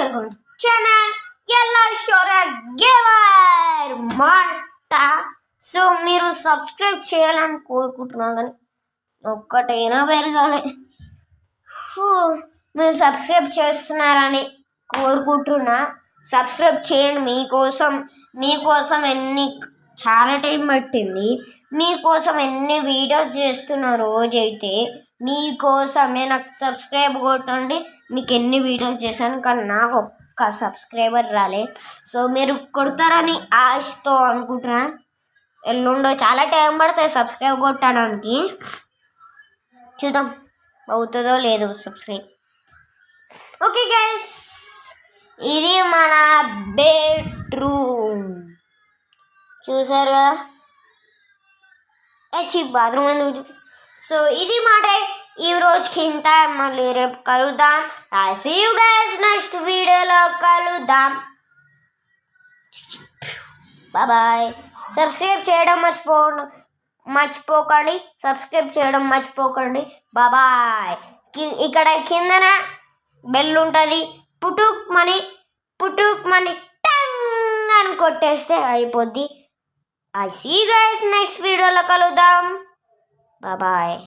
Welcome to channel Ella షోరా gamer మాట. So మీరు subscribe చేయాలని కోరుకుంటున్నాను, కానీ ఒక్కటైనా పెరగాలి. మీరు సబ్స్క్రైబ్ చేస్తున్నారని కోరుకుంటున్నా. సబ్స్క్రైబ్ చేయండి. మీకోసం చాలా టైం పట్టింది. మీకోసం ఎన్ని వీడియోస్ చేస్తున్నా రోజైతే మీకోసమే. నాకు సబ్స్క్రైబ్ కొట్టండి. మీకు ఎన్ని వీడియోస్ చేశాను, కానీ నాకు ఒక్క సబ్స్క్రైబర్ రాలే. సో మీరు కొడతారని ఆశతో అనుకుంటున్నా. ఎల్లుండో చాలా టైం పడుతుంది సబ్స్క్రైబ్ కొట్టడానికి. చూద్దాం అవుతుందో లేదో సబ్స్క్రైబ్. ఓకే గైస్, ఇది మన బెడ్రూమ్. చూసారు కదా, బాత్రూమ్ ఎందుకు. సో ఇది మాట ఈ రోజుకి ఇంత. మళ్ళీ రేపు కలుద్దాం. సీ యూ గైస్ నెక్స్ట్ వీడియోలో కలుద్దాం. బాయ్. సబ్స్క్రైబ్ చేయడం మర్చిపోకండి. బాయ్. ఇక్కడ కిందన బెల్ ఉంటుంది. పుటుక్ మని టంగ్ అని కొట్టేస్తే అయిపోద్ది. I see you guys next video. Bye bye.